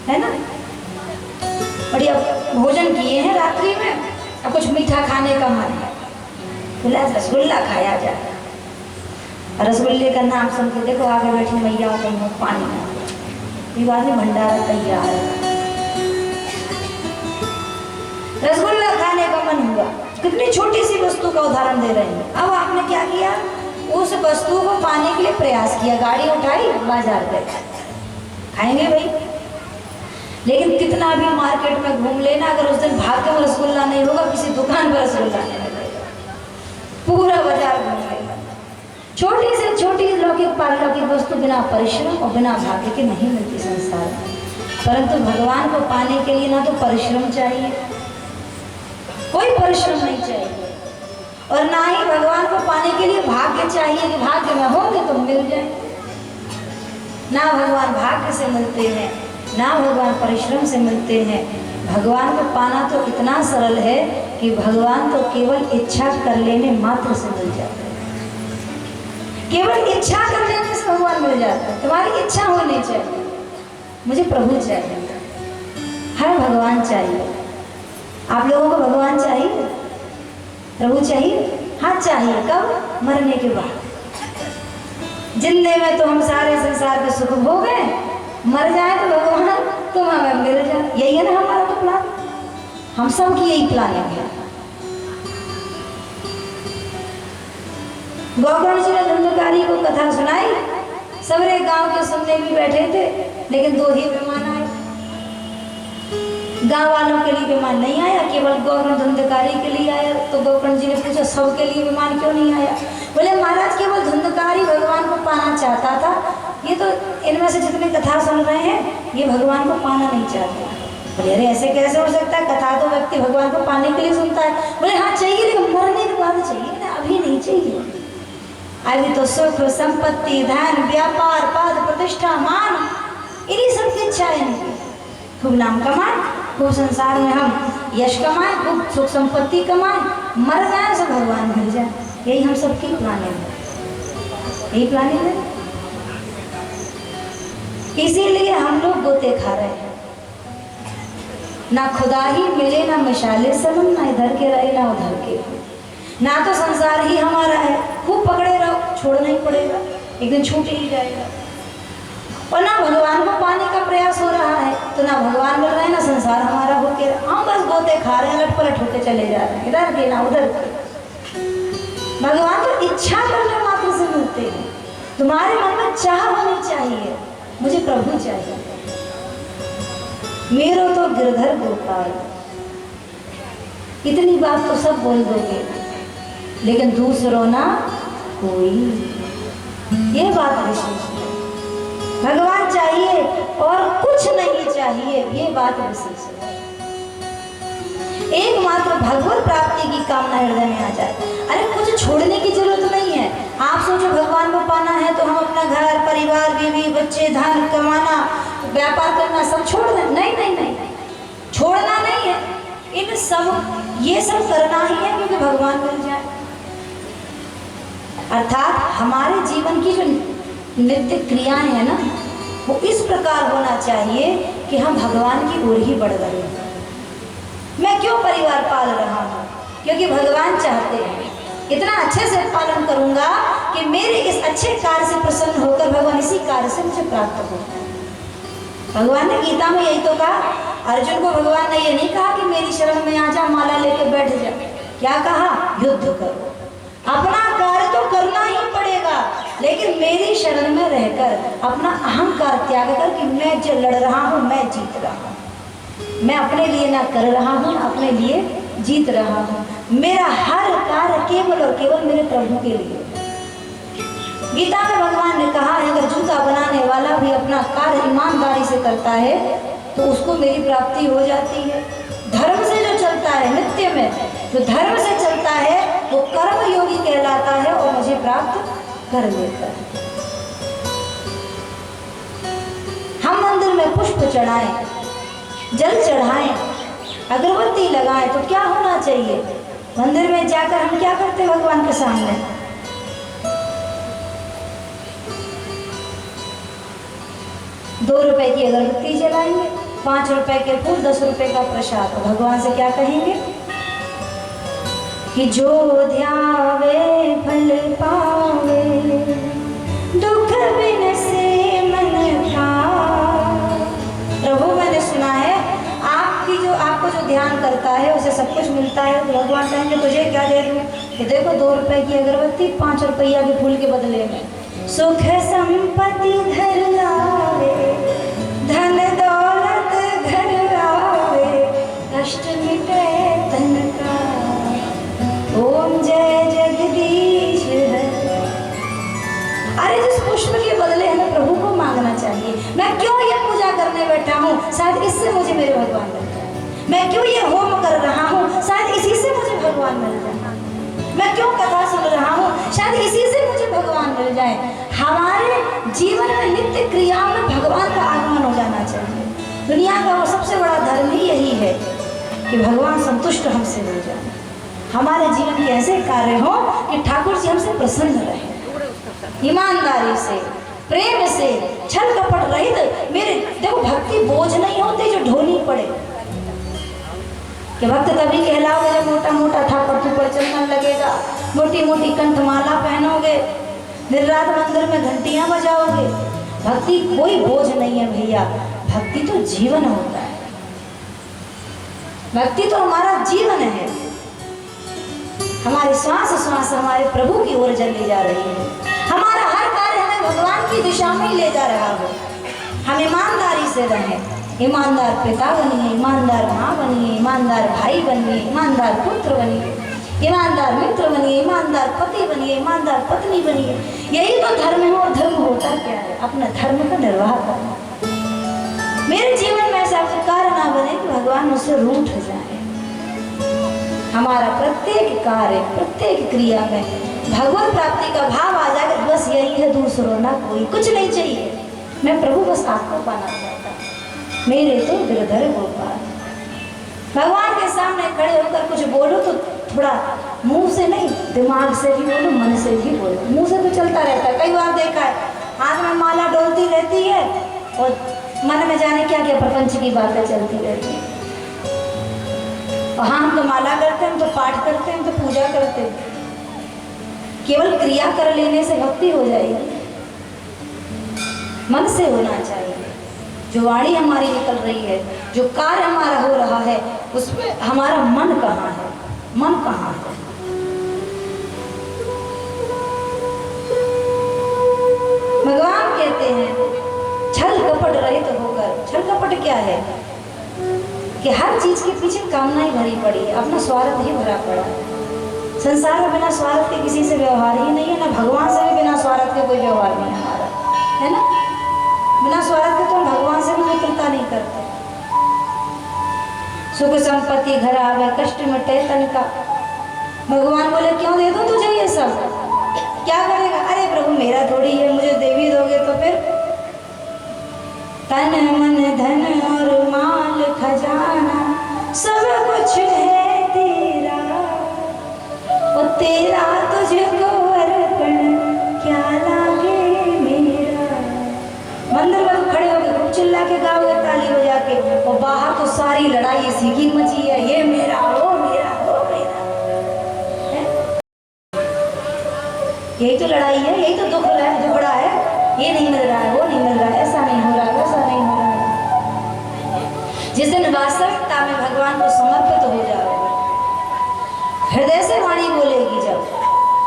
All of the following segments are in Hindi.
है ना। बढ़िया भोजन किए हैं रात्रि में, अब कुछ मीठा खाने का मन है, बोला रसगुल्ला खाया जाए। रसगुल्ले का नाम सुन के देखो आगे बैठी मैया तो मुँह पानी आ गया। बाद में भंडारा तैयार है, रसगुल्ला खाने का मन हुआ। कितनी छोटी सी वस्तु का उदाहरण दे रहे हैं। अब आपने क्या किया, उस वस्तु को पाने के लिए प्रयास किया, गाड़ी उठाई बाजार गए, खाएंगे भाई। लेकिन कितना भी मार्केट में घूम लेना, अगर उस दिन भाग्य में रसगुल्ला नहीं होगा, किसी दुकान पर रसगुल्ला नहीं मिलेगा, पूरा बाजार घूम लेगा। छोटी से छोटी लौकिक पारलौकिक वस्तु बिना परिश्रम और बिना भाग्य के नहीं मिलती संसार में। परंतु भगवान को पाने के लिए ना तो परिश्रम चाहिए, कोई परिश्रम नहीं चाहिए, और ना ही भगवान को पाने के लिए भाग्य चाहिए कि भाग्य में होंगे तो मिल जाए। ना भगवान भाग्य से मिलते हैं, ना भगवान परिश्रम से मिलते हैं। भगवान को पाना तो इतना सरल है कि भगवान तो केवल इच्छा कर लेने मात्र से मिल जाता है। केवल इच्छा कर लेने से भगवान मिल जाता है। तुम्हारी इच्छा होनी चाहिए, मुझे प्रभु चाहिए, हर भगवान चाहिए। आप लोगों को भगवान चाहिए, प्रभु चाहिए? हाँ चाहिए। कब? मरने के बाद। जिंदे में तो हम सारे संसार के सुख भोग गए, मर जाए तो भगवान तुम हमें मिल जाए, यही है ना हमारा तो प्लान। हम सब की यही प्लानिंग है। गौकर्ण जी ने धुंधकारी को कथा सुनाई, सबरे गांव के सुनने भी बैठे थे, लेकिन 2 ही विमान आए। गांव वालों के लिए विमान नहीं आया, केवल गौकर्ण धुंधकारी के लिए आया। तो गौकर्ण जी ने पूछा सबके लिए विमान क्यों नहीं आया? बोले महाराज केवल धुंधकारी भगवान को पाना चाहता था, ये तो इनमें से जितने कथा सुन रहे हैं ये भगवान को पाना नहीं चाहते। बोले अरे ऐसे कैसे हो सकता है, कथा तो व्यक्ति भगवान को पाने के लिए सुनता है। बोले हाँ चाहिए, लेकिन मरने के बाद चाहिए ना, अभी नहीं चाहिए। अभी तो सुख संपत्ति धन व्यापार पद प्रतिष्ठा मान, इन्हीं सब की इच्छा है नहीं। खूब नाम कमाए, खूब संसार में हम यश कमाए, खूब सुख संपत्ति कमाए, मर जाए सब भगवान मिल जाए, यही हम सबकी प्लानिंग है, यही प्लानिंग है। इसीलिए हम लोग गोते खा रहे हैं, ना खुदा ही मिले ना मिशाले सनम, ना इधर के रहे ना उधर के, ना तो संसार ही हमारा है, खूब पकड़े रहो, छोड़ना ही पड़ेगा, एक दिन छूट ही जाएगा। और ना भगवान को पाने का प्रयास हो रहा है, तो ना भगवान मिल रहे हैं ना संसार हमारा होके, हम बस गोते खा रहे हैं, लट पलट होते चले जा रहे हैं, इधर के ना उधर के। भगवान तो इच्छा करने मात्र से मिलते हैं। तुम्हारे मन में चाह होनी चाहिए, मुझे प्रभु चाहिए, मेरो तो गिरधर गोपाल। इतनी बात तो सब बोल दोगे, लेकिन दूसरों ना कोई, ये बात विशेष है। भगवान चाहिए और कुछ नहीं चाहिए, ये बात विशेष है। एकमात्र भगवत प्राप्ति की कामना हृदय में आ जाए। अरे कुछ छोड़ने की जरूरत नहीं है। आप सोचो भगवान को पाना है तो हम अपना घर परिवार बीवी बच्चे धन कमाना व्यापार करना सब छोड़ दें? नहीं नहीं नहीं, छोड़ना नहीं है। इन सब ये सब करना ही है क्योंकि भगवान मिल जाए। अर्थात हमारे जीवन की जो नित्य क्रियाएं हैं ना, वो इस प्रकार होना चाहिए कि हम भगवान की ओर ही बढ़ रहे हैं। मैं क्यों परिवार पाल रहा हूँ? क्योंकि भगवान चाहते हैं इतना अच्छे से पालन करूंगा कि मेरे इस अच्छे कार्य से प्रसन्न होकर भगवान इसी कार्य से मुझे प्राप्त हो। भगवान ने गीता में यही तो कहा, अर्जुन को भगवान ने ये नहीं कहा कि मेरी शरण में आ जा माला लेके बैठ जा। क्या कहा? युद्ध करो। अपना कार्य तो करना ही पड़ेगा, लेकिन मेरी शरण में रहकर अपना अहंकार त्याग कर कि मैं जो लड़ रहा हूँ मैं जीत रहा हूँ, मैं अपने लिए ना कर रहा हूँ, अपने लिए जीत रहा हूँ। मेरा हर कार्य केवल और केवल मेरे प्रभु के लिए। गीता में भगवान ने कहा है अगर जूता बनाने वाला भी अपना कार्य ईमानदारी से करता है तो उसको मेरी प्राप्ति हो जाती है। धर्म से जो चलता है, नित्य में जो धर्म से चलता है वो कर्म योगी कहलाता है और मुझे प्राप्त कर लेता है। हम मंदिर में पुष्प चढ़ाएं, जल चढ़ाएं, अगरबत्ती लगाएं तो क्या होना चाहिए? मंदिर में जाकर हम क्या करते हैं भगवान के सामने? 2 रुपए की अगरबत्ती जलाएंगे, 5 रुपए के फूल, 10 रुपए का प्रसाद। तो भगवान से क्या कहेंगे कि जो ध्यावे फल पावे, दुख बिन से मन का। प्रभु मैंने सुना है आपको जो ध्यान करता है उसे सब कुछ मिलता है। तो भगवान कहेंगे तुझे क्या दे दूं? कि देखो 2 रुपए की अगरबत्ती 5 रुपया के फूल के बदले में। सुख संपत्ति घर आवे, धन दौलत घर आवे, कष्ट मिटे तन का, ओम जय जगदीश हरे। अरे जिस पुष्प के बदले हमें प्रभु को मांगना चाहिए। मैं क्यों ये पूजा करने बैठा हूँ? शायद इससे मुझे मेरे भगवान मिल जाए। मैं क्यों ये होम कर रहा हूँ? शायद इसी से मुझे भगवान मिल जाए। मैं क्यों कथा सुन रहा हूँ? शायद इसी से मुझे भगवान मिल जाए। हमारे जीवन में नित्य क्रिया में भगवान का आगमन हो जाना चाहिए। दुनिया का सबसे बड़ा धर्म ही यही है कि भगवान संतुष्ट हमसे हो जाए। हमारे जीवन के ऐसे कार्य हो कि ठाकुर जी हमसे प्रसन्न रहे, ईमानदारी से, प्रेम से, छल कपट रहित। मेरे देखो भक्ति बोझ नहीं होती जो ढोनी पड़े। कि भक्त तभी कहलाओगे जब मोटा मोटा ठाकुर के ऊपर चलने लगेगा, मोटी मोटी कंठमाला पहनोगे, दिन रात मंदिर में घंटियां बजाओगे। भक्ति कोई बोझ नहीं है भैया, भक्ति तो जीवन होता है। भक्ति तो हमारा जीवन है। हमारे श्वास श्वास हमारे प्रभु की ओर चली जा रही है। हमारा हर कार्य हमें भगवान की दिशा में ले जा रहा हो। हम ईमानदारी से रहें, ईमानदार पिता बनिए, ईमानदार माँ बनिए, ईमानदार भाई बनिए, ईमानदार पुत्र बनिए, ईमानदार मित्र बनिए, ईमानदार पति बनिए, ईमानदार पत्नी बनिए। यही तो धर्म है। और धर्म होता क्या है? अपना धर्म का निर्वाह करना। मेरे जीवन में ऐसा कार्य ना बने कि भगवान मुझसे रूठ जाए। हमारा प्रत्येक कार्य, प्रत्येक क्रिया में भगवत प्राप्ति का भाव आ जाए। बस यही है, दूसरों ना कोई, कुछ नहीं चाहिए। मैं प्रभु बस आपको पाना चाहता हूँ, मेरे तो गिरधर गोपाल। भगवान के सामने खड़े होकर कुछ बोलो तो थोड़ा मुंह से नहीं, दिमाग से भी बोलो, मन से भी बोलो। मुंह से तो चलता रहता है, कई बार देखा है, हाथ में माला डोलती रहती है और मन में जाने क्या क्या प्रपंच की बातें चलती रहती है। और हाँ, हम तो माला करते हैं, हम तो पाठ करते हैं, हम तो पूजा करते हैं। केवल क्रिया कर लेने से भक्ति हो जाएगी? मन से होना चाहिए। जो वाणी हमारी निकल रही है, जो कार्य हमारा हो रहा है, उसमें हमारा मन कहाँ है? मन कहाँ है? भगवान कहते हैं छल कपट रहित होकर। छल कपट क्या है? कि हर चीज के पीछे कामना ही भरी पड़ी है, अपना स्वार्थ ही भरा पड़ा है। संसार में बिना स्वार्थ के किसी से व्यवहार ही नहीं है, ना भगवान से भी बिना स्वार्थ के कोई व्यवहार नहीं हमारा, है ना? बिना स्वार्थ के तो हम भगवान से भी मित्रता नहीं करते। सुख संपत्ति घर आवे, कष्ट मिटे तन का। भगवान बोले क्यों दे दूं तुझे ये सब? क्या करेगा? अरे प्रभु मेरा थोड़ी है, मुझे देवी दोगे तो फिर तन मन धन और माल खजाना सब कुछ है तेरा, और तेरा तुझको अर्पण क्या लागे मेरा। मंदिर में खड़े होकर खूब चिल्ला के गाओगे, ताली बजा के, और बाहर तो सारी लड़ाई इसी की मची है, ये मेरा, वो मेरा, वो मेरा। यही तो लड़ाई है, यही तो दुखड़ा है। ये नहीं मिल रहा है, वो नहीं मिल रहा है, ऐसा नहीं हो रहा है, वैसा नहीं हो रहा है। जिस दिन वास्तविकता में भगवान को समर्पित हो जाओगे, हृदय से वाणी बोलेगी, जब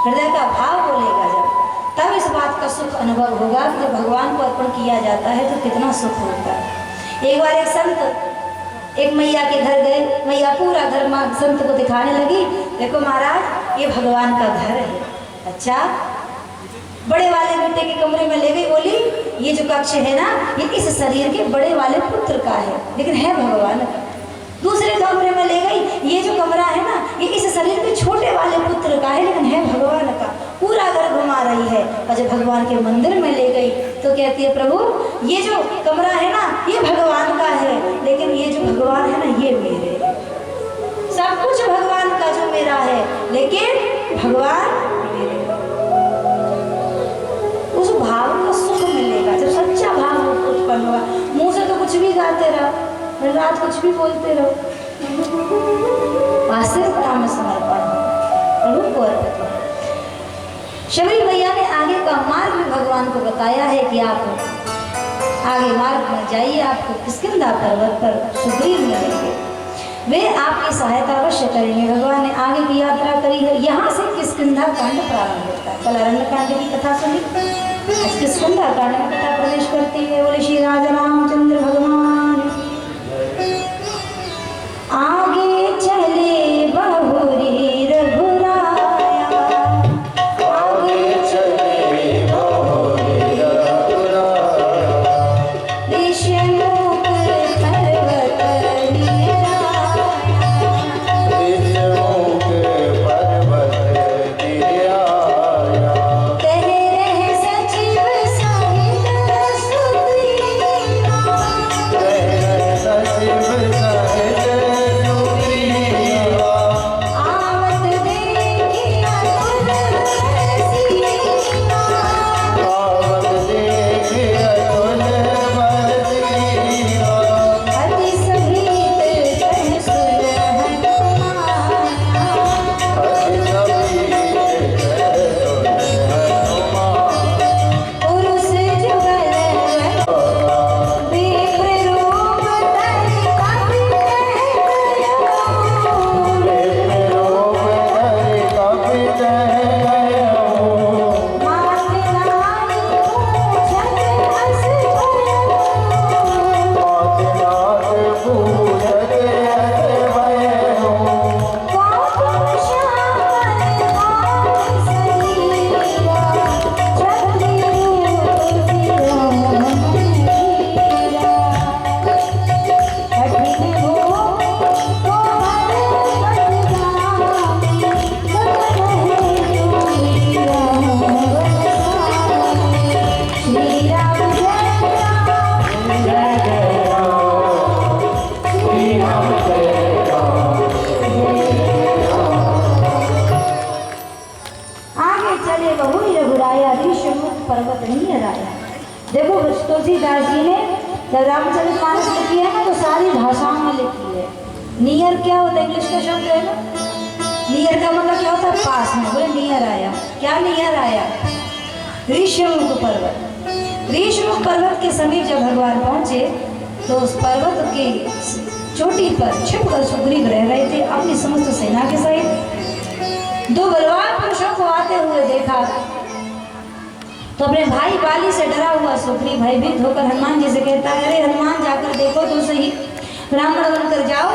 हृदय का भाव बोलेगा, जब तब इस बात का सुख अनुभव होगा कि जब भगवान को अर्पण किया जाता है तो कितना सुख होता है। एक बार एक संत एक मैया के घर गए, मैया पूरा घर माँ संत को दिखाने लगी, देखो महाराज ये भगवान का घर है। अच्छा, बड़े वाले बेटे के कमरे में ले गई, बोली ये जो कक्ष है ना, ये इस शरीर के बड़े वाले पुत्र का है, लेकिन है भगवान का। दूसरे कमरे में ले गई, ये जो कमरा है ना, ये इस शरीर के छोटे वाले पुत्र का है, लेकिन है भगवान का। पूरा घर घुमा रही है, और जब भगवान के मंदिर में ले गई तो कहती है प्रभु ये जो कमरा है ना, ये भगवान का है, लेकिन ये जो भगवान है ना, ये मेरे। सब कुछ भगवान का जो मेरा है, लेकिन भगवान मेरे। उस भाव का सुख मिलेगा जब सच्चा भाव उत्पन्न होगा। मुंह से तो कुछ भी गाते रहो, दिन रात कुछ भी बोलते रहो, वास्तविकता में समर्पण प्रभु को अर्पित हो। शबरी भैया ने आगे का मार्ग भी भगवान को बताया है कि आप आगे मार्ग में जाइए, आपको किष्किंधा पर्वत पर सुग्रीव मिलेंगे, वे आपकी सहायता अवश्य करेंगे। भगवान ने आगे की यात्रा करी है, यहाँ से किष्किंधा कांड प्रारंभ होता है। कल अरण्य कांड की कथा सुनी, आज किष्किंधा कांड में कथा प्रवेश करती है। बोले श्री राजा रामचंद्र भगवान। आगे चले बहुरी रघुराया, आगे चले बहुरी रघुराया, ऋषिमुख पर्वत गिराया, ऋषिमुख पर्वत गिराया, कह रहे सचिव सहित सुग्रीवा, कह रहे सचिव सहित पर्वत नहीं हराया। देखो तुलसीदास जी ने जब रामचरितमानस लिखी है ना तो सारी भाषाओं में लिखी है। नियर क्या होता है, इंग्लिश का शब्द है ना, नियर का मतलब क्या होता है, पास में। बोले नियर आया, क्या नियर आया, ऋषिमुख पर्वत। ऋषिमुख पर्वत के समीप जब भगवान पहुंचे तो उस पर्वत की चोटी पर छिपकर सुग्रीव रह रहे थे अपनी समस्त सेना के सहित। दो बलवान पुरुषों को आते हुए देखा तो अपने भाई बाली से डरा हुआ सुग्रीव भयभीत होकर हनुमान जी से कहता है, अरे हनुमान जाकर देखो तो सही, ब्राह्मण बनकर जाओ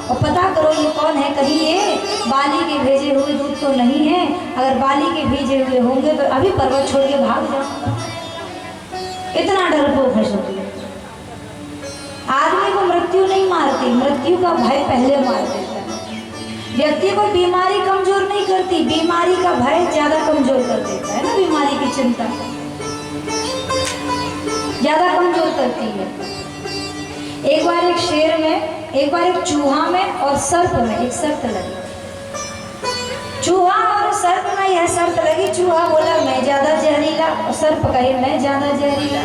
और पता करो ये कौन है, कहीं ये बाली के भेजे हुए दूत तो नहीं है। अगर बाली के भेजे हुए होंगे तो अभी पर्वत छोड़ के भाग जाओ। इतना डरपोक है सुग्रीव। आदमी को मृत्यु नहीं मारती, मृत्यु का भय पहले मार देता है। व्यक्ति को बीमारी कमजोर नहीं करती, बीमारी का भय ज्यादा कमजोर कर देता है ना। बीमारी की चिंता ज्यादा कमजोर करती है। एक बार एक शेर में, एक बार एक चूहा में और सर्प में एक शर्त लगी। चूहा और सर्प में यह शर्त लगी, चूहा बोला मैं ज्यादा जहरीला और सर्प कहे मैं ज्यादा जहरीला।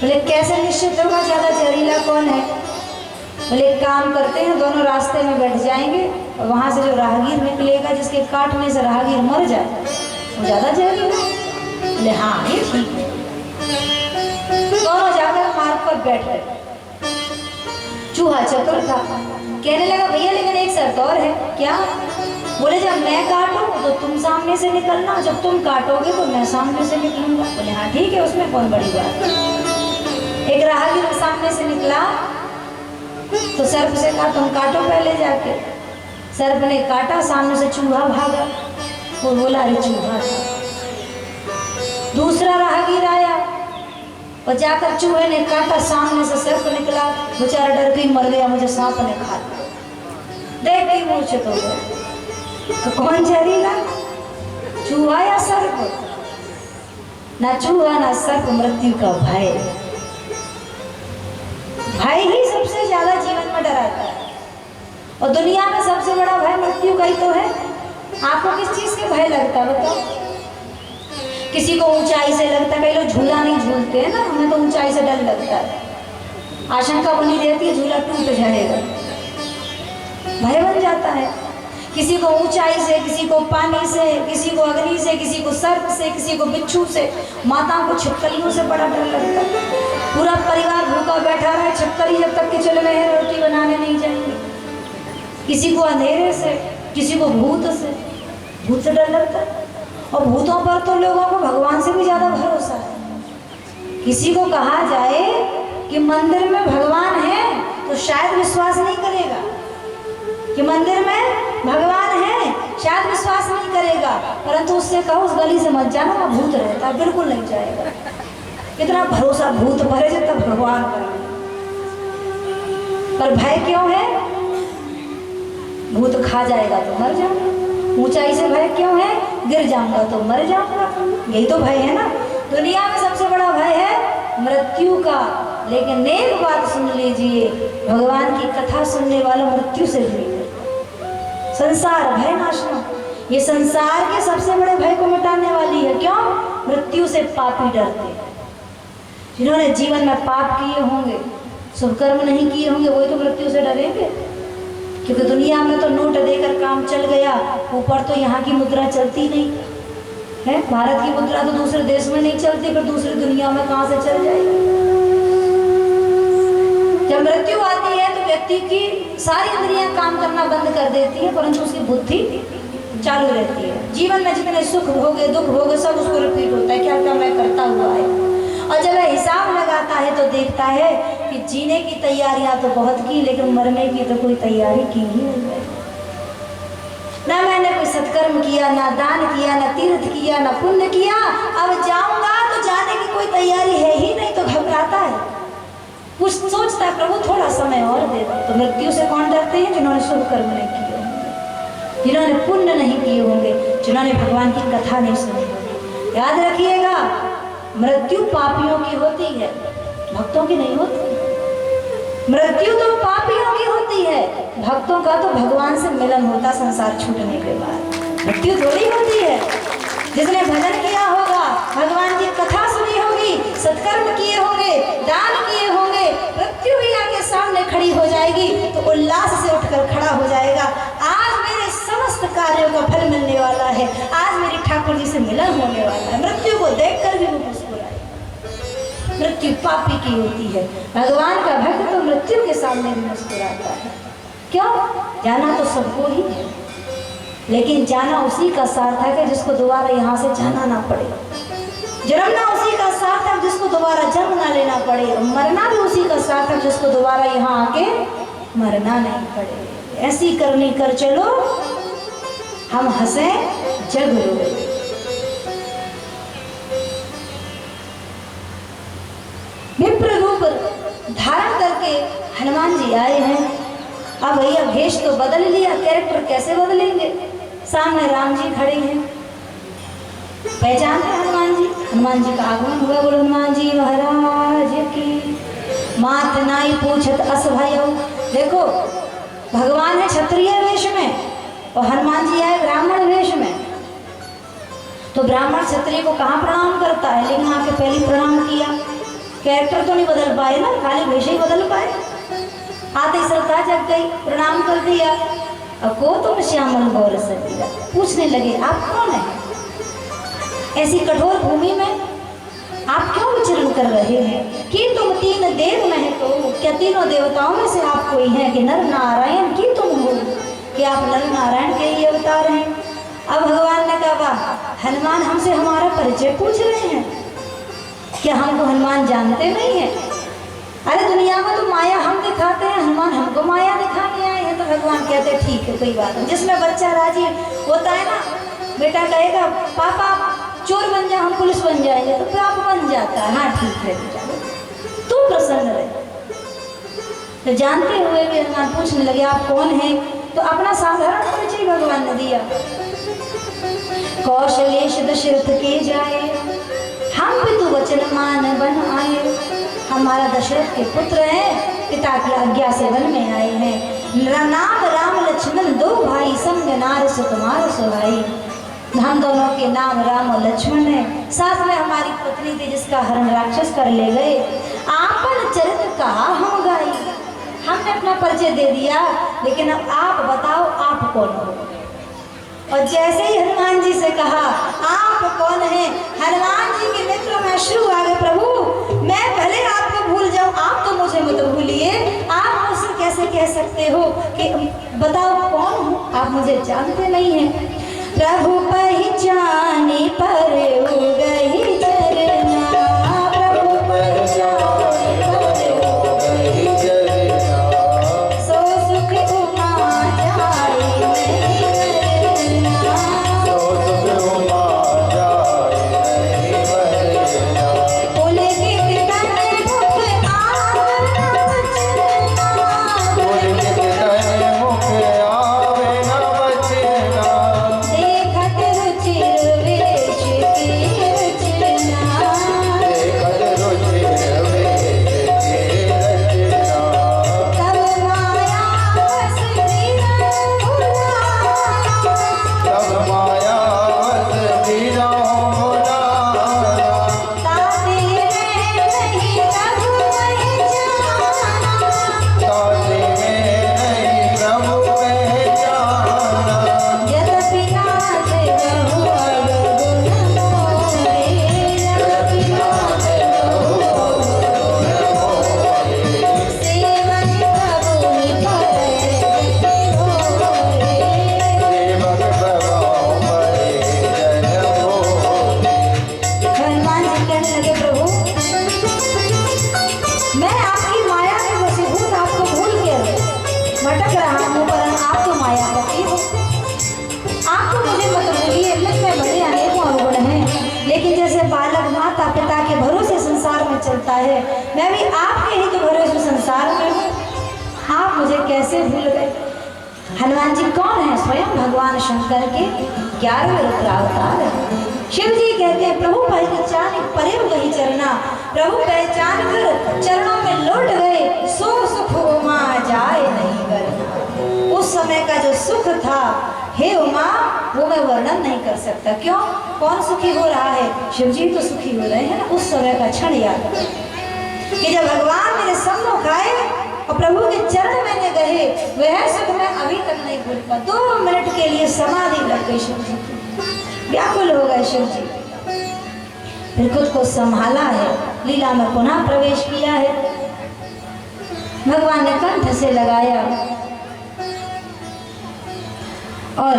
बोले कैसे निश्चित होगा ज्यादा जहरीला कौन है। बोले एक काम करते हैं, दोनों रास्ते में बैठ जाएंगे और वहां से जो राहगीर निकलेगा जिसके काटने से राहगीर मर जाए वो ज्यादा जहरीला। बोले हाँ ये ठीक है। दोनों जाकर मार्ग पर बैठ गए। चूहा चतुर था, कहने लगा भैया लेकिन एक शर्त और है। क्या? बोले जब मैं काटूं तो तुम सामने से निकलना, जब तुम काटोगे तो मैं सामने से निकलूंगा। बोले हाँ ठीक है, उसमें कौन बड़ी बात है। एक राहगीर सामने से निकला तो सर्प से कहा तुम काटो पहले जाके। सर्प ने काटा, सामने से चूहा भागा। वो बोला अरे चूहा था। दूसरा राहगीर आया और जाकर चूहे ने काटा, सामने से सर्प निकला। बेचारा डर के मर गया, मुझे सांप ने खा लिया। देख के मूर्छित हो गया। तो कौन जहरीला, चूहा या सर्प? ना चूहा ना सर्प, मृत्यु का भय। भय ही सबसे ज्यादा जीवन में डराता है और दुनिया में सबसे बड़ा भय मृत्यु का ही तो है। आपको किस चीज के भय लगता है बताओ? किसी को ऊंचाई से लगता है, कई लोग झूला नहीं झूलते हैं ना, हमें तो ऊंचाई से डर लगता है। आशंका बनी रहती है झूला टूट जाएगा, भय बन जाता है। किसी को ऊंचाई से, किसी को पानी से, किसी को अग्नि से, किसी को सर्प से, किसी को बिच्छू से, माताओं को छिपकलियों से बड़ा डर लगता है। पूरा परिवार भूखा बैठा रहा है, छिपकली जब तक के चल रहे हैं रोटी बनाने नहीं जाएंगे। किसी को अंधेरे से, किसी को भूत से डर लगता है। और भूतों पर तो लोगों को भगवान से भी ज्यादा भरोसा है। किसी को कहा जाए कि मंदिर में भगवान है तो शायद विश्वास नहीं करेगा, कि मंदिर में भगवान है शायद विश्वास नहीं करेगा, परंतु उससे कहो उस गली से मत जाना, वहाँ भूत रहता है, बिल्कुल नहीं जाएगा। कितना भरोसा भूत पर है जितना भगवान पर भय क्यों है? भूत खा जाएगा तो मर जाऊंगा। ऊंचाई से भय क्यों है? गिर जाऊंगा तो मर जाऊंगा, यही तो भय है ना। दुनिया में सबसे बड़ा भय है मृत्यु का। लेकिन एक बात सुन लीजिए, भगवान की कथा सुनने वाला मृत्यु से भी संसार भय नाशना, ये संसार के सबसे बड़े भय को मिटाने वाली है। क्यों? मृत्यु से पापी डरते हैं। जिन्होंने जीवन में पाप किए होंगे, शुभ कर्म नहीं किए होंगे, वही तो मृत्यु से डरेंगे। क्योंकि दुनिया में तो नोट देकर काम चल गया, ऊपर तो यहाँ की मुद्रा चलती नहीं है। भारत की मुद्रा तो दूसरे देश में नहीं चलती, फिर दूसरी दुनिया में कहाँ से चल जाएगी? जब मृत्यु आती है तो व्यक्ति की सारी इंद्रियां काम करना बंद कर देती है, परंतु उसकी बुद्धि चालू रहती है। जीवन में जितने सुख भोगे, दुख भोगे, सब उसको रिपीट होता है, क्या क्या मैं करता हुआ है। और जब हिसाब लगाता है तो देखता है कि जीने की तैयारियां तो बहुत की, लेकिन मरने की तो कोई तैयारी की ही नहीं है। ना मैंने कोई सत्कर्म किया, ना दान किया, ना तीर्थ किया, ना पुण्य किया। अब जाऊंगा तो जाने की कोई तैयारी है ही नहीं, तो घबराता है, कुछ सोचता है प्रभु थोड़ा समय और दे दो। तो मृत्यु से कौन डरते हैं? जिन्होंने शुभ कर्म नहीं किए होंगे, जिन्होंने पुण्य नहीं किए होंगे, जिन्होंने भगवान की कथा नहीं सुनी होगी। याद रखिएगा, मृत्यु पापियों की होती है, भक्तों की नहीं होती। मृत्यु तो पापियों की होती है, भक्तों का तो भगवान से मिलन होता संसार छूटने के बाद। मृत्यु थोड़ी होती है। जिसने भजन किया होगा, भगवान की कथा सुनी होगी, सत्कर्म किए होंगे, दान किए होंगे, मृत्यु ही आके सामने खड़ी हो जाएगी तो उल्लास से उठकर खड़ा हो जाएगा। आज मेरे समस्त कार्यों का फल मिलने वाला है, आज मेरी ठाकुर जी से मिलन होने वाला है। मृत्यु को देखकर भी वो मुस्कुराए। मृत्यु पापी की होती है, भगवान का भक्त तो मृत्यु के सामने भी मुस्कुराता है। क्यों? जाना तो सबको ही है, लेकिन जाना उसी का सार्थक है जिसको दोबारा यहाँ से जाना ना पड़े। जन्मना उसी का सार्थक जिसको दोबारा जन्म ना लेना पड़े, और मरना भी उसी का सार्थक जिसको दोबारा यहाँ आके मरना नहीं पड़े। ऐसी करनी कर चलो, हम हंसे जग रोए। विप्र रूप धारण करके हनुमान जी आए हैं। अब भैया भेष तो बदल लिया, कैरेक्टर कैसे बदलेंगे? सामने राम जी खड़े हैं, पहचान है हनुमान जी। हनुमान जी का आगमन हुआ। बोलो हनुमान जी महाराज की। मात नाई पूछत अस भयो। देखो, भगवान है क्षत्रिय वेश में और हनुमान जी आए ब्राह्मण वेश में। तो ब्राह्मण क्षत्रिय को कहाँ प्रणाम करता है, लेकिन आके पहले प्रणाम किया। कैरेक्टर तो नहीं बदल पाए ना, खाली वेश ही बदल पाए। आते ही श्रद्धा जग गई, प्रणाम कर दिया। अब को तुम श्यामल गौर सतीरा, पूछने लगे आप कौन है? ऐसी कठोर भूमि में आप क्यों विचरण कर रहे हैं? कि तुम तीन देव में है, तो क्या तीनों देवताओं में से आप कोई हैं? कि नर नारायण की तुम हो, कि आप नर नारायण के ही अवतार हैं? अब भगवान ने कहा, हनुमान हमसे हमारा परिचय पूछ रहे हैं, क्या हमको हनुमान जानते नहीं है? अरे दुनिया में तो माया हम दिखाते हैं, हनुमान हमको माया दिखाने आए हैं। तो भगवान कहते हैं ठीक है, कोई बात नहीं। जिसमें बच्चा राजी होता है ना, बेटा कहेगा पापा चोर बन जा, हम पुलिस बन जाएंगे, तो फिर आप बन जाता है, हाँ ठीक है बेटा, तू प्रसन्न रहे। तो जानते हुए भी हनुमान पूछने लगे आप कौन हैं? तो अपना साधारण परिचय भगवान ने दिया। कौशलेश दशरथ के जाए, हम पितु वचन मान बन आए। हमारा दशरथ के पुत्र हैं, पिता की आज्ञा से वन में आए हैं। नाम राम लक्ष्मण दो भाई, संग नार सुकुमार सुहाई। हम दोनों के नाम राम और लक्ष्मण है। साथ में हमारी पत्नी थी जिसका हरण राक्षस कर ले गए। आपन चरित्र कहा हम गाई। हमने अपना परिचय दे दिया, लेकिन अब आप बताओ आप कौन हो। और जैसे ही हनुमान जी से कहा आप कौन हैं, हनुमान जी के नेत्रों में अश्रु आ गए। प्रभु मैं भले आपको भूल जाऊं, आप तो मुझे मत भूलिए। आप मुझसे कैसे कह सकते हो कि बताओ कौन हूँ, आप मुझे जानते नहीं हैं। प्रभु पहचाने पर हो गई चरना, प्रभु पहचाने पर हो गई चरना, सो सुख उमा जाए नहीं मरना, सो सुख उमा जाए नहीं मरना, पुलकित तन मुख आवे न बचना, पुलकित तन मुख आवे न बचना, देखत रुचिर वेश की रचना, देखत रुचिर वेश की रचना, तब माया बस बिना भुलाना, तब माया बस बिना भुलाना, ताते में नहीं प्रभु पहचाना, ताते में नहीं प्रभु पहचाना, यद्यपि नाथ बहु अवगुण मोहे, यद्यपि नाथ बहु अवगुण मोहे, सेवन प्रभु परे जन होए, सेवक प्रभु परे जन होए। हनुमान जी कहने लगे प्रभु मैं आपकी माया में वशीभूत आपको भूल के भटक रहा हूँ, पर आप तो माया पति हो। आप तो मुझे मत भूलिए, मुझ में बड़े अनेकों अवगुण हैं, लेकिन जैसे बालक माता पिता के भरोसे संसार में चलता है, मैं भी आपके ही तो भरोसे संसार में हूँ। आप मुझे कैसे भूल गए। हनुमान जी कौन है? स्वयं भगवान शंकर के 11वें रुद्रावतार है। शिव जी कहते हैं प्रभु पहचान परे गई चरना, प्रभु पहचान कर चरणों में लौट गए, सो सुख उमा जाए नहीं वरना। उस समय का जो सुख था हे उमा, वो मैं वर्णन नहीं कर सकता। क्यों? कौन सुखी हो रहा है? शिव जी तो सुखी हो रहे हैं ना। उस समय का क्षण याद करो कि जब भगवान मेरे सम्मुख आए और प्रभु के चरण मैंने गए, वह सुख मैं अभी तक नहीं भूल पा। 2 मिनट के लिए समाधि लग गई शिव जी की, व्याकुल हो गए शिव जी। फिर खुद को संभाला है, लीला में पुनः प्रवेश किया है। भगवान ने कंठ से लगाया और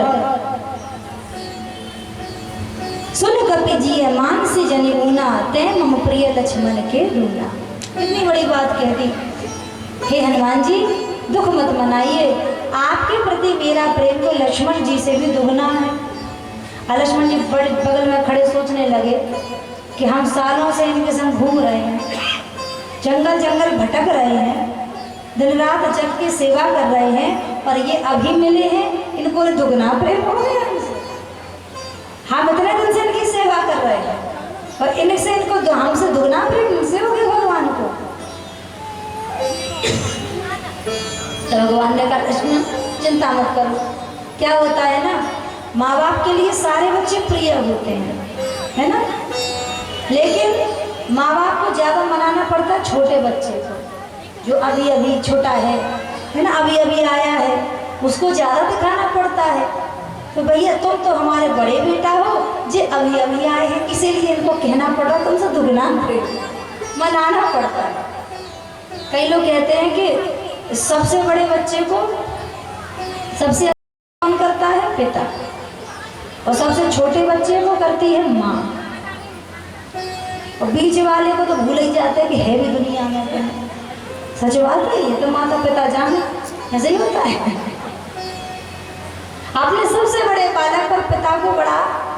सुन कपि जिय मानसी जनि ऊना, ते मम प्रिय लक्ष्मण के रूना। इतनी बड़ी बात कह दी। हे हनुमान जी दुख मत मनाइए, आपके प्रति मेरा प्रेम तो लक्ष्मण जी से भी दुगना है। लक्ष्मण जी बड़े बगल में खड़े सोचने लगे कि हम सालों से इनके संग घूम रहे हैं, जंगल जंगल भटक रहे हैं, दिन रात जग की सेवा कर रहे हैं, और ये अभी मिले हैं, इनको दुगना प्रेम हो गया हमसे। हम इतने दिन से इनकी सेवा कर रहे हैं और इनसे इनको हमसे दुगना प्रेम इनसे हो गया भगवान को। तो भगवान ने कहा लक्ष्मण चिंता मत करो। क्या होता है ना, माँ बाप के लिए सारे बच्चे प्रिय होते हैं, है ना, लेकिन माँ बाप को ज़्यादा मनाना पड़ता है छोटे बच्चे को, जो अभी अभी छोटा है ना, अभी अभी आया है, उसको ज़्यादा दिखाना पड़ता है। तो भैया तुम तो हमारे बड़े बेटा हो, जो अभी अभी आए हैं, इसीलिए इनको कहना पड़ रहा तुमसे दुगना प्रेम, मनाना पड़ता है। कई लोग कहते हैं कि सबसे बड़े बच्चे को सबसे कौन करता है? पिता, और सबसे छोटे बच्चे को करती है माँ, और बीच वाले को तो भूल ही जाते हैं कि है भी दुनिया में। सच बात है, ये तो माता पिता जाने, ऐसे ही होता है। अपने सबसे बड़े बालक पर पिता को बड़ा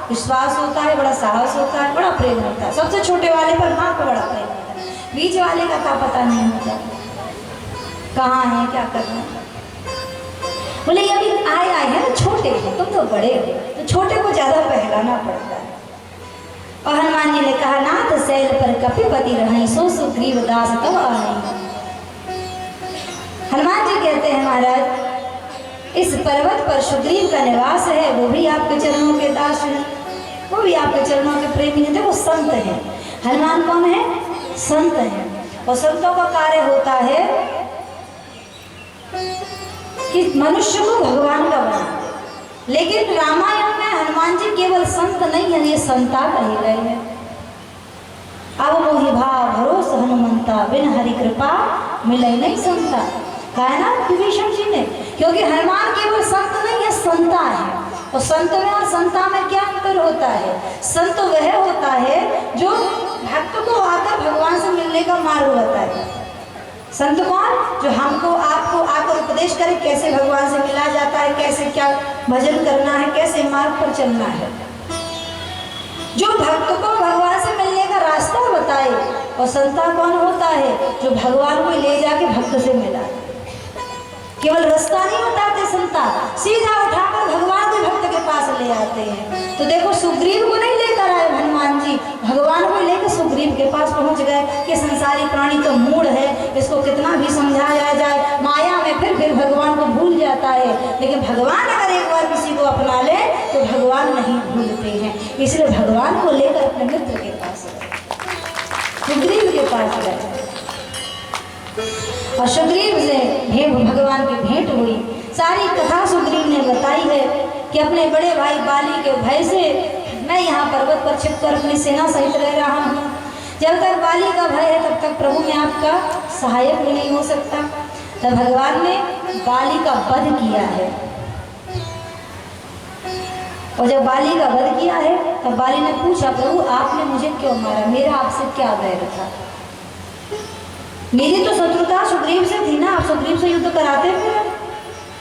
विश्वास होता है, बड़ा साहस होता है, बड़ा प्रेम होता है। सबसे छोटे वाले पर माँ को बड़ा प्रेम होता है, बीच वाले का क्या पता नहीं होता कहाँ है, क्या करना है। बोले अभी आए हैं ना, छोटे हैं, तुम तो बड़े हो, तो छोटे को ज्यादा पहलाना पड़ता है। और हनुमान जी ने कहा नाथ शैल पर कपिपति रही, सो सुग्रीव दास तब आई। हनुमान जी कहते हैं महाराज इस पर्वत पर सुग्रीव का निवास है, वो भी आपके चरणों के दास हैं, वो भी आपके चरणों के प्रेमी हैं, वो संत हैं। हनुमान कौन है? संत हैं। और संतों का कार्य होता है कि मनुष्य को भगवान का बना दे। लेकिन रामायण में हनुमान जी केवल संत नहीं है, ये संता कहे गए हैं। अब मोहि भाव भरोस हनुमंता, बिन हरि कृपा मिले नहीं संता। कहा ना विभीषण जी ने, क्योंकि हनुमान केवल संत नहीं है, संता है। और संत में और संता में क्या अंतर होता है? संत वह होता है जो भक्त को आकर भगवान से मिलने का मार्ग बताए। संत कौन? जो हमको आपको आकर उपदेश करे कैसे भगवान से मिला जाता है, कैसे क्या भजन करना है, कैसे मार्ग पर चलना है। जो भक्त को भगवान से मिलने का रास्ता बताए। और संता कौन होता है? जो भगवान को ले जाके भक्त से मिला। केवल रास्ता नहीं बताते संता, सीधा उठाकर भगवान के भक्त के पास ले आते हैं। तो देखो सुग्रीव को नहीं लेकर आए हनुमान जी, भगवान को लेकर सुग्रीव के पास पहुंच गए कि संसारी प्राणी तो मूढ़ है, इसको कितना भी समझाया जाए, माया में फिर भगवान को भूल जाता है। लेकिन भगवान अगर एक बार किसी को अपना ले तो भगवान नहीं भूलते हैं। इसलिए भगवान को लेकर अपने मित्र के पास गए, सुग्रीव के पास गए। और सुग्रीव से भगवान की भेंट हुई। सारी कथा सुग्रीव ने बताई है कि अपने बड़े भाई बाली के भय से मैं यहाँ पर्वत पर छिपकर अपनी सेना सहित रह रहा हूँ। जब तक बाली का भय है तब तक प्रभु मैं आपका सहायक भी नहीं हो सकता। तब भगवान ने बाली का वध किया है। और जब बाली का वध किया है तब बाली ने पूछा, प्रभु आपने मुझे क्यों मारा? मेरा आपसे क्या वैर था? मेरी तो शत्रुता सुग्रीव से थी ना, आप सुग्रीव से युद्ध कराते फिर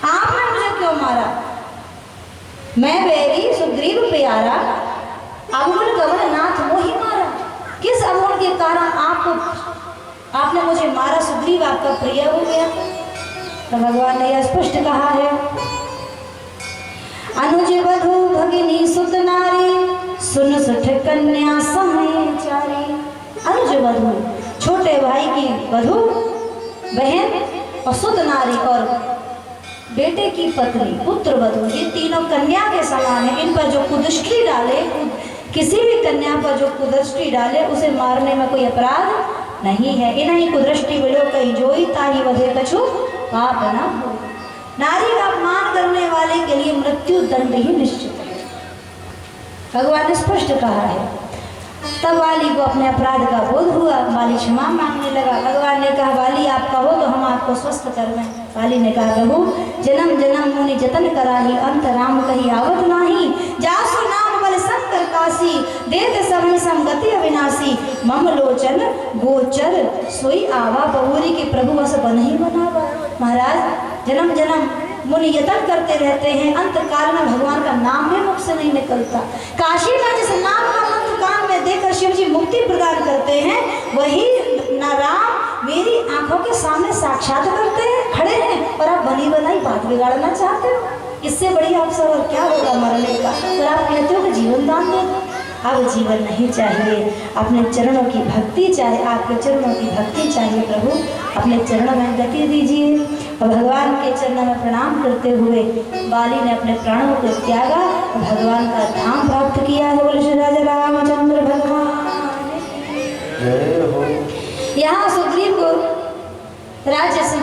आपने मुझे क्यों मारा? मैं बैरी सुग्रीव प्यारा, अवगुण गवन नाथ मोहि मारा। किस अवगुण के कारण आपने मुझे मारा? सुग्रीव आपका प्रिय हो गया। तो भगवान ने यह स्पष्ट कहा है, अनुज वधु भगिनी सुत नारी, सुन सुठ कन्या समाचारी। अनुज वधु छोटे भाई की वधु बहन, और सुत नारी और बेटे की पत्नी, पुत्र वधु, ये तीनों कन्या के समान है। इन पर जो कुदृष्टि डाले, किसी भी कन्या पर जो कुदृष्टि डाले उसे मारने में कोई अपराध नहीं है। इन्हीं कुदृष्टि बिलो कहीं जोई, ताही वधे कछु पाप न हो। नारी का अपमान करने वाले के लिए मृत्यु दंड ही निश्चित है, भगवान ने स्पष्ट कहा है। तब वाली को अपने अपराध का बोध हुआ, वाली क्षमा मांगने लगा। भगवान ने कहा, वाली आप कहो तो हम आपको स्वस्थ करवें। वाली ने कहा, प्रभु जन्म जन्म मुनि जतन कराही, अंत राम कही आवत नाही। जासु नाम बल शंकर काशी, देत समय संगति अविनाशी। मम लोचन गोचर सोई आवा, बहुरी के प्रभु वस बनहि बनावा। महाराज जन्म जन्म मुनि यतन करते रहते हैं, अंत काल में भगवान का नाम भी मुख से नहीं निकलता। काशी में जिस नाम का मंत्र कान में देकर शिव जी मुक्ति प्रदान करते हैं, वही न राम मेरी आंखों के सामने साक्षात करते हैं, खड़े हैं, और आप बनी बनाई बात बिगाड़ना चाहते हो। इससे बड़ी अवसर और क्या होगा मरने का? और आप कहते हो कि जीवन दान दे। अब जीवन नहीं चाहिए, अपने चरणों की भक्ति चाहिए, आपके चरणों की भक्ति चाहिए। प्रभु अपने चरणों में गति दीजिए। और भगवान के चरणों में प्रणाम करते हुए बाली ने अपने प्राणों को त्यागा और भगवान का धाम प्राप्त किया है। बोले श्री राजा रामचंद्र भगवान। यहाँ सुग्रीव को राज्य से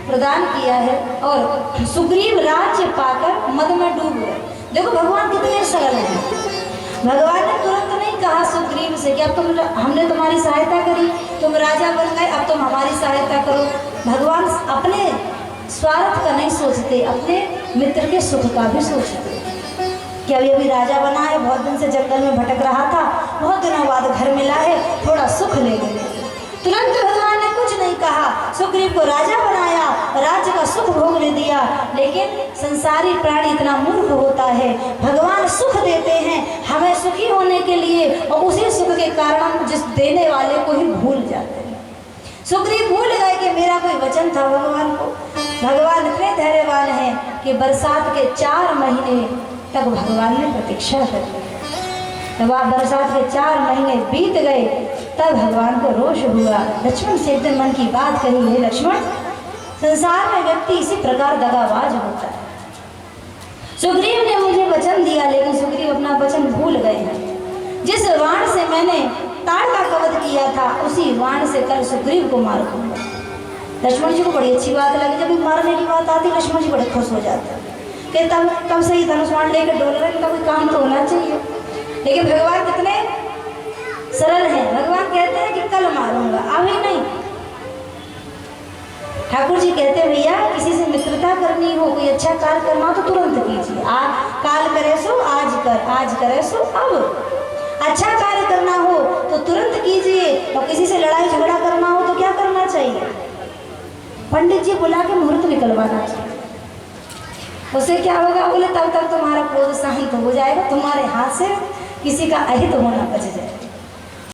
प्रदान किया है और सुग्रीव राज्य पाकर मद में डूब गए। देखो भगवान कितने सरल हैं। भगवान ने तुरंत नहीं कहा सुग्रीव से कि अब हमने तुम्हारी सहायता करी, तुम राजा बन गए, अब तुम हमारी सहायता करो। भगवान अपने स्वार्थ का नहीं सोचते, अपने मित्र के सुख का भी सोचते। कि अभी राजा बना है, बहुत दिन से जंगल में भटक रहा था, बहुत दिनों बाद घर मिला है, थोड़ा सुख ले लेंगे। तुरंत भगवान ने कुछ नहीं कहा, सुग्रीव को राजा बनाया, राज्य का सुख भोगने दिया। लेकिन संसारी प्राणी इतना मूर्ख होता है, भगवान सुख देते हैं हमें सुखी होने के लिए, और उसी सुख के कारण जिस देने वाले को ही भूल जाते हैं। सुग्रीव भूल गए कि मेरा कोई वचन था भगवान को। भगवान इतने धैर्यवान हैं कि बरसात के 4 महीने तक भगवान ने प्रतीक्षा कर ली। जब आप बरसात के 4 महीने बीत गए तब भगवान को रोष हुआ। लक्ष्मण से एक दिन मन की बात कही, है लक्ष्मण, संसार में व्यक्ति इसी प्रकार दगाबाज होता है। सुग्रीव ने मुझे वचन दिया, लेकिन सुग्रीव अपना वचन भूल गए हैं। जिस वाण से मैंने ताड़ का वध किया था, उसी बाण से कल सुग्रीव को मार दूंगा। लक्ष्मण जी को बड़ी अच्छी बात लगी। जब भी मारने की बात आती लक्ष्मण जी बड़े खुश हो जाते हैं कि तब सही धनुष बाण लेकर डोल रहे, इनका कोई काम तो होना चाहिए। लेकिन भगवान कितने सरल हैं, भगवान कहते हैं कि कल मारूंगा, अभी नहीं। ठाकुर जी कहते हैं भैया किसी से मित्रता करनी हो, कोई अच्छा कार्य करना हो तो तुरंत कीजिए। काल करे सो आज कर, आज करे सो अब। अच्छा कार्य करना हो तो तुरंत कीजिए, और किसी से लड़ाई झगड़ा करना हो तो क्या करना चाहिए? पंडित जी बुला के मुहूर्त निकलवाना चाहिए। उससे क्या होगा? बोले तब तक तुम्हारा क्रोध शांत हो जाएगा, तुम्हारे हाथ से किसी का अहित होना बच जाएगा।